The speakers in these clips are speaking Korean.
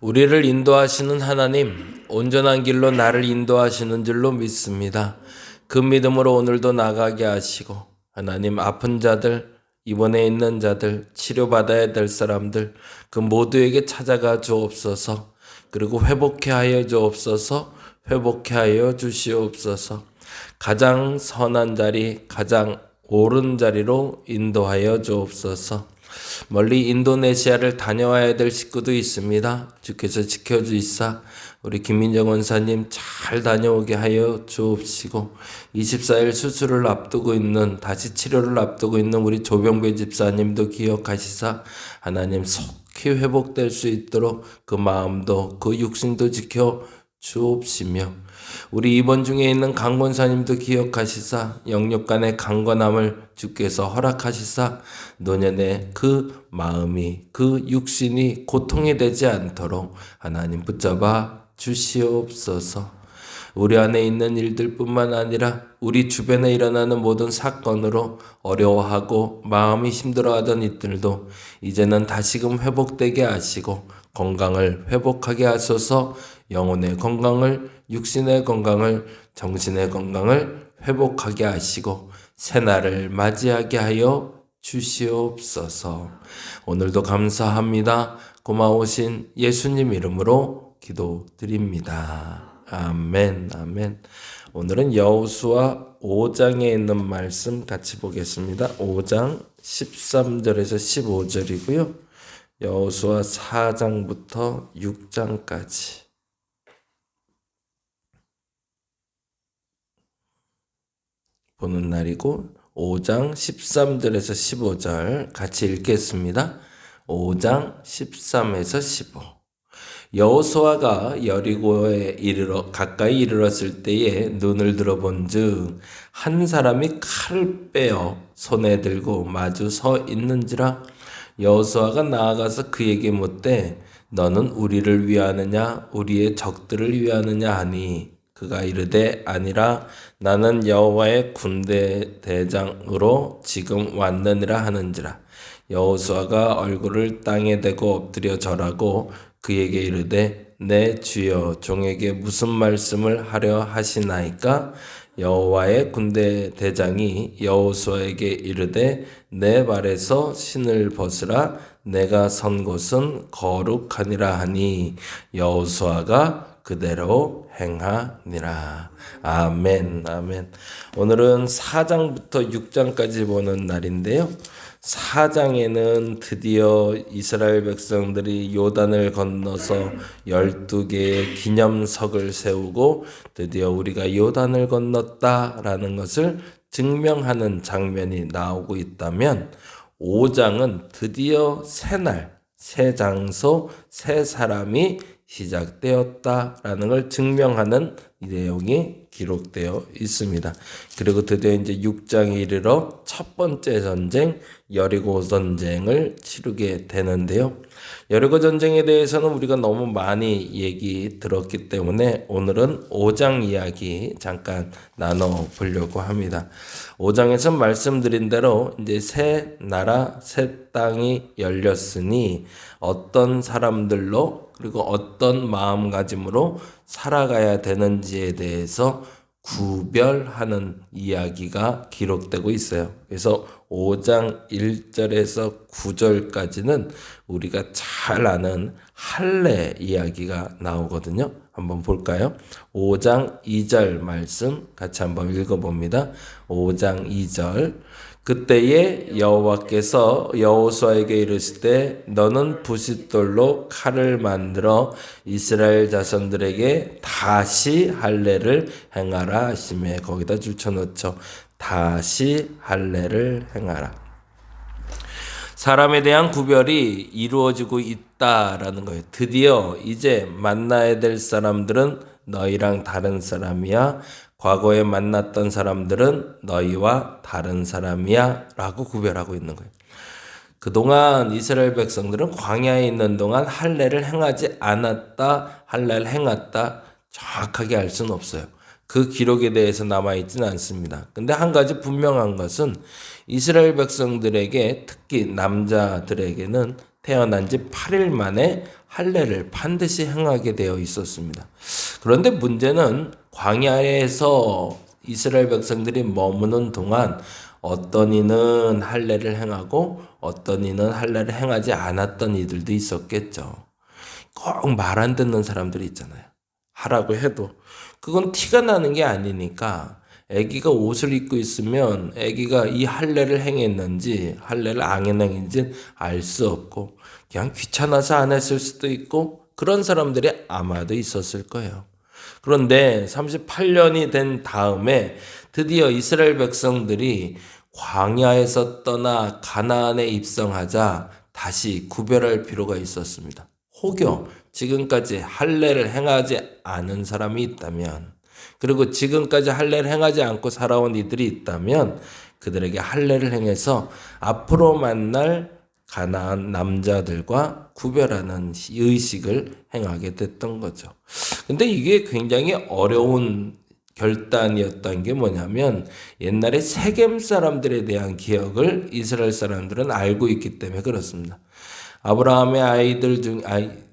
우리를 인도하시는 하나님, 온전한 길로 나를 인도하시는 줄로 믿습니다. 그 믿음으로 오늘도 나가게 하시고, 하나님 아픈 자들, 입원해 있는 자들, 치료받아야 될 사람들, 그 모두에게 찾아가 주옵소서. 그리고 회복해 하여 주옵소서. 회복해 하여 주시옵소서. 가장 선한 자리, 가장 옳은 자리로 인도하여 주옵소서. 멀리 인도네시아를 다녀와야 될 식구도 있습니다. 주께서 지켜주시사 우리 김민정 원사님 잘 다녀오게 하여 주옵시고, 24일 수술을 앞두고 있는, 다시 치료를 앞두고 있는 우리 조병배 집사님도 기억하시사 하나님 속히 회복될 수 있도록 그 마음도 그 육신도 지켜 주옵시며, 우리 입원 중에 있는 강 권사님도 기억하시사 영육간의 강건함을 주께서 허락하시사 노년에 그 마음이, 그 육신이 고통이 되지 않도록 하나님 붙잡아 주시옵소서. 우리 안에 있는 일들뿐만 아니라 우리 주변에 일어나는 모든 사건으로 어려워하고 마음이 힘들어하던 이들도 이제는 다시금 회복되게 하시고 건강을 회복하게 하소서. 영혼의 건강을, 육신의 건강을, 정신의 건강을 회복하게 하시고 새날을 맞이하게 하여 주시옵소서. 오늘도 감사합니다. 고마우신 예수님 이름으로 기도드립니다. 아멘, 아멘. 오늘은 여호수아 5장에 있는 말씀 같이 보겠습니다. 5장 13절에서 15절이고요. 여호수아 4장부터 6장까지. 보는 날이고 5장 13절에서 15절 같이 읽겠습니다. 5장 13에서 15. 여호수아가 여리고에 가까이 이르렀을 때에 눈을 들어본즉 한 사람이 칼을 빼어 손에 들고 마주 서 있는지라. 여호수아가 나아가서 그에게 묻되 너는 우리를 위하느냐 우리의 적들을 위하느냐 하니, 그가 이르되 아니라 나는 여호와의 군대 대장으로 지금 왔느니라 하는지라. 여호수아가 얼굴을 땅에 대고 엎드려 절하고 그에게 이르되 내 주여 종에게 무슨 말씀을 하려 하시나이까? 여호와의 군대 대장이 여호수아에게 이르되 내 발에서 신을 벗으라. 내가 선 곳은 거룩하니라 하니 여호수아가 그대로 행하니라. 아멘, 아멘. 오늘은 4장부터 6장까지 보는 날인데요. 4장에는 드디어 이스라엘 백성들이 요단을 건너서 12개의 기념석을 세우고 드디어 우리가 요단을 건넜다라는 것을 증명하는 장면이 나오고 있다면, 5장은 드디어 새날, 새 장소, 새 사람이 시작되었다라는 걸 증명하는 이 내용이 기록되어 있습니다. 그리고 드디어 이제 6장에 이르러 첫 번째 전쟁, 여리고 전쟁을 치르게 되는데요. 여리고 전쟁에 대해서는 우리가 너무 많이 얘기 들었기 때문에 오늘은 5장 이야기 잠깐 나눠보려고 합니다. 5장에서 말씀드린 대로 이제 새 나라, 새 땅이 열렸으니 어떤 사람들로 그리고 어떤 마음가짐으로 살아가야 되는지에 대해서 구별하는 이야기가 기록되고 있어요. 그래서 5장 1절에서 9절까지는 우리가 잘 아는 할례 이야기가 나오거든요. 한번 볼까요? 5장 2절 말씀 같이 한번 읽어봅니다. 5장 2절. 그때에 여호와께서 여호수아에게 이르시되 너는 부싯돌로 칼을 만들어 이스라엘 자손들에게 다시 할례를 행하라 하시매. 거기다 줄쳐놓죠. 다시 할례를 행하라. 사람에 대한 구별이 이루어지고 있다라는 거예요. 드디어 이제 만나야 될 사람들은 너희랑 다른 사람이야. 과거에 만났던 사람들은 너희와 다른 사람이야 라고 구별하고 있는 거예요. 그동안 이스라엘 백성들은 광야에 있는 동안 할례를 행하지 않았다, 할례를 행했다 정확하게 알 수는 없어요. 그 기록에 대해서 남아있지는 않습니다. 근데 한 가지 분명한 것은 이스라엘 백성들에게, 특히 남자들에게는 태어난 지 8일 만에 할례를 반드시 행하게 되어 있었습니다. 그런데 문제는 광야에서 이스라엘 백성들이 머무는 동안 어떤 이는 할례를 행하고 어떤 이는 할례를 행하지 않았던 이들도 있었겠죠. 꼭 말 안 듣는 사람들이 있잖아요. 하라고 해도 그건 티가 나는 게 아니니까 아기가 옷을 입고 있으면 아기가 이 할례를 행했는지 할례를 안 행했는지 알 수 없고 그냥 귀찮아서 안 했을 수도 있고 그런 사람들이 아마도 있었을 거예요. 그런데 38년이 된 다음에 드디어 이스라엘 백성들이 광야에서 떠나 가나안에 입성하자 다시 구별할 필요가 있었습니다. 혹여 지금까지 할례를 행하지 않은 사람이 있다면 그리고 지금까지 할례를 행하지 않고 살아온 이들이 있다면 그들에게 할례를 행해서 앞으로 만날 가나안 남자들과 구별하는 의식을 행하게 됐던 거죠. 근데 이게 굉장히 어려운 결단이었던 게 뭐냐면 옛날에 세겜 사람들에 대한 기억을 이스라엘 사람들은 알고 있기 때문에 그렇습니다. 아브라함의 아이들 중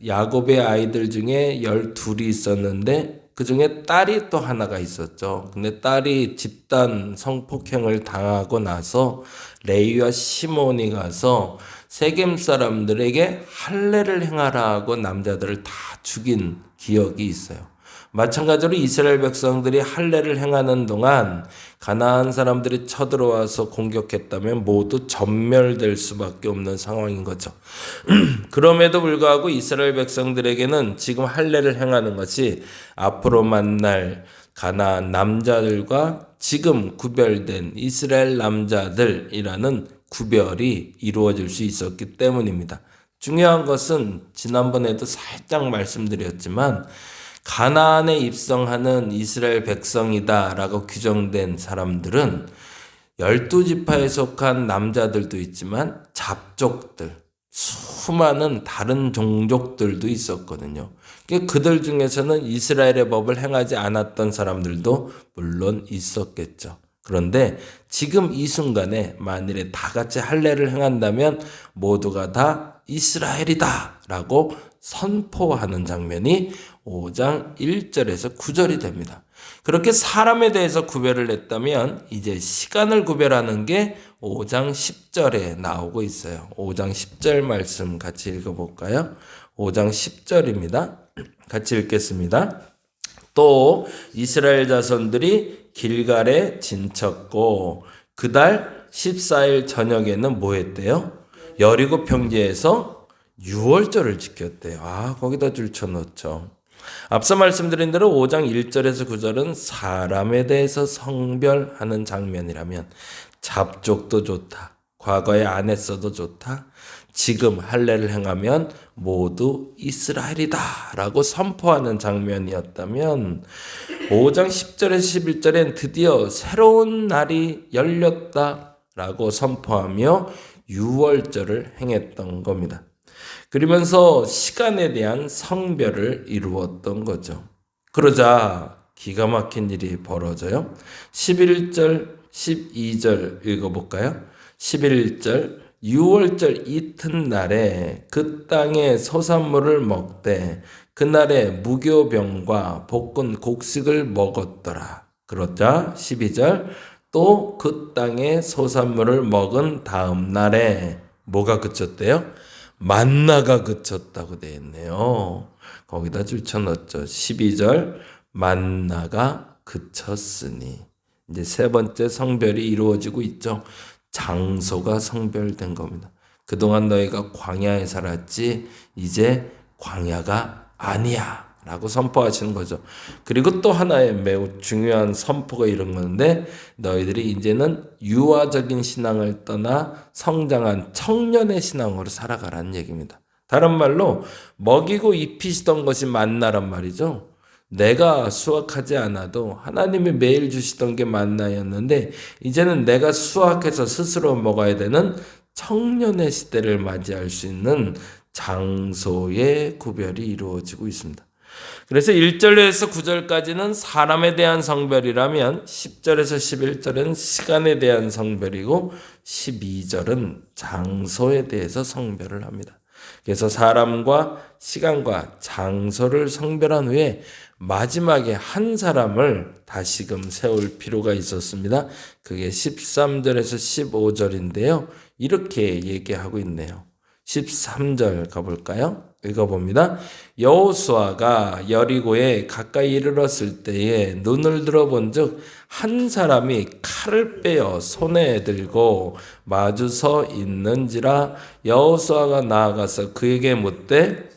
야곱의 아이들 중에 12이 있었는데 그 중에 딸이 또 하나가 있었죠. 근데 딸이 집단 성폭행을 당하고 나서 레위와 시몬이 가서 세겜 사람들에게 할례를 행하라고 남자들을 다 죽인 기억이 있어요. 마찬가지로 이스라엘 백성들이 할례를 행하는 동안 가나안 사람들이 쳐들어와서 공격했다면 모두 전멸될 수밖에 없는 상황인 거죠. 그럼에도 불구하고 이스라엘 백성들에게는 지금 할례를 행하는 것이 앞으로 만날 가나안 남자들과 지금 구별된 이스라엘 남자들이라는 구별이 이루어질 수 있었기 때문입니다. 중요한 것은 지난번에도 살짝 말씀드렸지만 가나안에 입성하는 이스라엘 백성이다라고 규정된 사람들은 12지파에 속한 남자들도 있지만 잡족들, 수많은 다른 종족들도 있었거든요. 그들 중에서는 이스라엘의 법을 행하지 않았던 사람들도 물론 있었겠죠. 그런데 지금 이 순간에 만일에 다 같이 할례를 행한다면 모두가 다 이스라엘이다 라고 선포하는 장면이 5장 1절에서 9절이 됩니다. 그렇게 사람에 대해서 구별을 했다면 이제 시간을 구별하는 게 5장 10절에 나오고 있어요. 5장 10절 말씀 같이 읽어볼까요? 5장 10절입니다. 같이 읽겠습니다. 또 이스라엘 자손들이 길갈에 진쳤고 그달 14일 저녁에는 뭐 했대요? 여리고 평지에서 유월절을 지켰대요. 거기다 줄 쳐놓죠. 앞서 말씀드린 대로 5장 1절에서 9절은 사람에 대해서 성별하는 장면이라면 잡족도 좋다. 과거에 안 했어도 좋다. 지금 할례를 행하면 모두 이스라엘이다 라고 선포하는 장면이었다면 5장 10절에서 11절엔 드디어 새로운 날이 열렸다 라고 선포하며 유월절을 행했던 겁니다. 그러면서 시간에 대한 성별을 이루었던 거죠. 그러자 기가 막힌 일이 벌어져요. 11절, 12절 읽어볼까요? 11절 유월절 이튿날에 그 땅의 소산물을 먹되 그날에 무교병과 볶은 곡식을 먹었더라. 그러자 12절 또 그 땅의 소산물을 먹은 다음 날에 뭐가 그쳤대요? 만나가 그쳤다고 되어 있네요. 거기다 줄쳐 넣었죠. 12절 만나가 그쳤으니 이제 세 번째 성별이 이루어지고 있죠. 장소가 성별된 겁니다. 그동안 너희가 광야에 살았지 이제 광야가 아니야 라고 선포하시는 거죠. 그리고 또 하나의 매우 중요한 선포가 이런 건데 너희들이 이제는 유아적인 신앙을 떠나 성장한 청년의 신앙으로 살아가라는 얘기입니다. 다른 말로 먹이고 입히시던 것이 만나란 말이죠. 내가 수확하지 않아도 하나님이 매일 주시던 게 만나였는데 이제는 내가 수확해서 스스로 먹어야 되는 청년의 시대를 맞이할 수 있는 장소의 구별이 이루어지고 있습니다. 그래서 1절에서 9절까지는 사람에 대한 성별이라면 10절에서 11절은 시간에 대한 성별이고 12절은 장소에 대해서 성별을 합니다. 그래서 사람과 시간과 장소를 성별한 후에 마지막에 한 사람을 다시금 세울 필요가 있었습니다. 그게 13절에서 15절인데요. 이렇게 얘기하고 있네요. 13절 가볼까요? 읽어봅니다. 여호수아가 여리고에 가까이 이르렀을 때에 눈을 들어본즉 한 사람이 칼을 빼어 손에 들고 마주 서 있는지라. 여호수아가 나아가서 그에게 묻되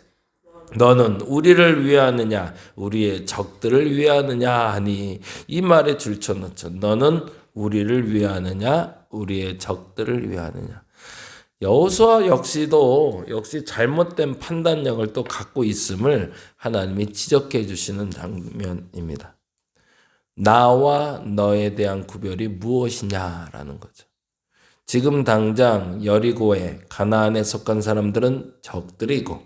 너는 우리를 위하느냐 우리의 적들을 위하느냐 하니, 이 말에 줄쳐놓죠. 너는 우리를 위하느냐 우리의 적들을 위하느냐. 여호수아 역시 잘못된 판단력을 또 갖고 있음을 하나님이 지적해 주시는 장면입니다. 나와 너에 대한 구별이 무엇이냐라는 거죠. 지금 당장 여리고에 가나안에 속한 사람들은 적들이고,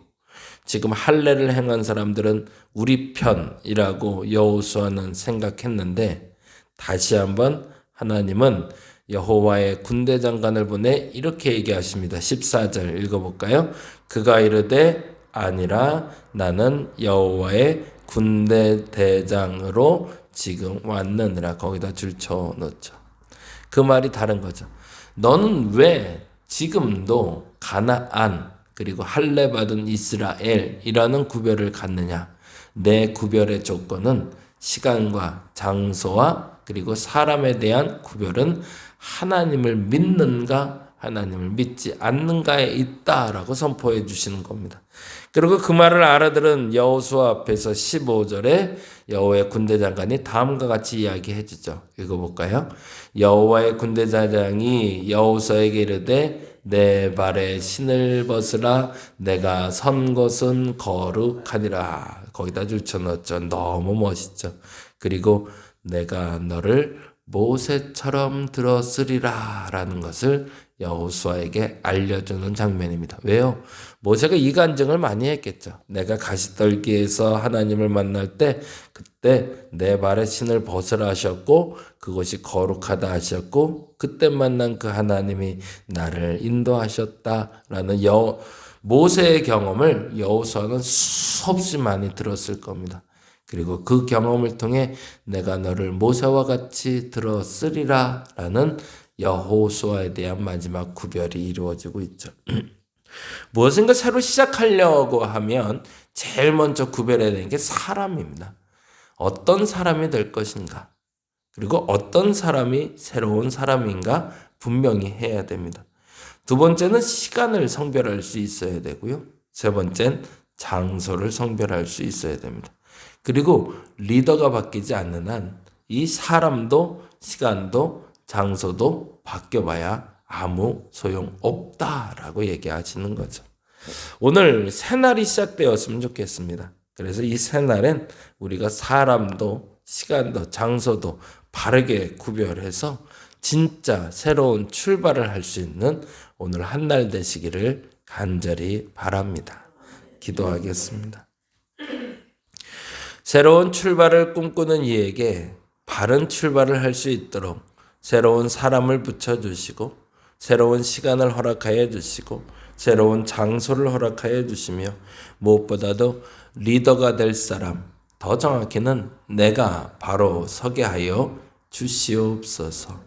지금 할례를 행한 사람들은 우리 편이라고 여호수아는 생각했는데, 다시 한번 하나님은 여호와의 군대 장관을 보내 이렇게 얘기하십니다. 14절 읽어볼까요? 그가 이르되 아니라 나는 여호와의 군대 대장으로 지금 왔느니라. 거기다 줄쳐 놓죠. 그 말이 다른 거죠. 너는 왜 지금도 가나안 그리고 할례 받은 이스라엘이라는 구별을 갖느냐? 내 구별의 조건은 시간과 장소와 그리고 사람에 대한 구별은 하나님을 믿는가 하나님을 믿지 않는가에 있다라고 선포해 주시는 겁니다. 그리고 그 말을 알아들은 여호수아 앞에서 15절에 여호와의 군대 장관이 다음과 같이 이야기해 주죠. 읽어볼까요? 여호와의 군대 장관이 여호수아에게 이르되 내 발에 신을 벗으라. 내가 선 곳은 거룩하니라. 거기다 줄쳐넣었죠. 너무 멋있죠. 그리고 내가 너를 모세처럼 들었으리라 라는 것을 여호수아에게 알려주는 장면입니다. 왜요? 모세가 이 간증을 많이 했겠죠. 내가 가시떨기에서 하나님을 만날 때 그때 내 발에 신을 벗으라 하셨고 그것이 거룩하다 하셨고 그때 만난 그 하나님이 나를 인도하셨다라는 모세의 경험을 여호수아는 수없이 많이 들었을 겁니다. 그리고 그 경험을 통해 내가 너를 모세와 같이 들었으리라 라는 여호수아에 대한 마지막 구별이 이루어지고 있죠. 무엇인가 새로 시작하려고 하면 제일 먼저 구별해야 되는 게 사람입니다. 어떤 사람이 될 것인가, 그리고 어떤 사람이 새로운 사람인가 분명히 해야 됩니다. 두 번째는 시간을 성별할 수 있어야 되고요. 세 번째는 장소를 성별할 수 있어야 됩니다. 그리고 리더가 바뀌지 않는 한 이 사람도 시간도 장소도 바뀌어봐야 아무 소용 없다라고 얘기하시는 거죠. 오늘 새날이 시작되었으면 좋겠습니다. 그래서 이 새날엔 우리가 사람도 시간도 장소도 바르게 구별해서 진짜 새로운 출발을 할 수 있는 오늘 한날 되시기를 간절히 바랍니다. 기도하겠습니다. 새로운 출발을 꿈꾸는 이에게 바른 출발을 할 수 있도록 새로운 사람을 붙여주시고 새로운 시간을 허락하여 주시고 새로운 장소를 허락하여 주시며 무엇보다도 리더가 될 사람, 더 정확히는 내가 바로 서게 하여 주시옵소서.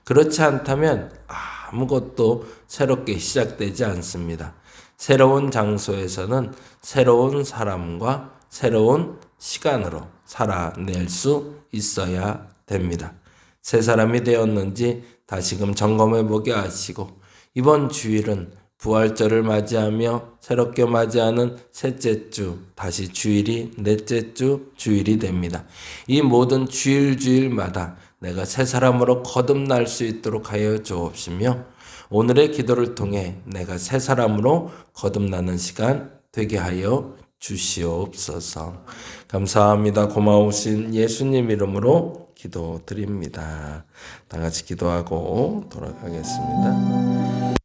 그렇지 않다면 아무것도 새롭게 시작되지 않습니다. 새로운 장소에서는 새로운 사람과 새로운 시간으로 살아낼 수 있어야 됩니다. 새 사람이 되었는지 다시금 점검해 보게 하시고 이번 주일은 부활절을 맞이하며 새롭게 맞이하는 셋째 주, 다시 주일이 넷째 주 주일이 됩니다. 이 모든 주일마다 내가 새 사람으로 거듭날 수 있도록 하여 주옵시며 오늘의 기도를 통해 내가 새 사람으로 거듭나는 시간 되게 하여 주시옵소서. 감사합니다. 고마우신 예수님 이름으로 기도드립니다. 다 같이 기도하고 돌아가겠습니다.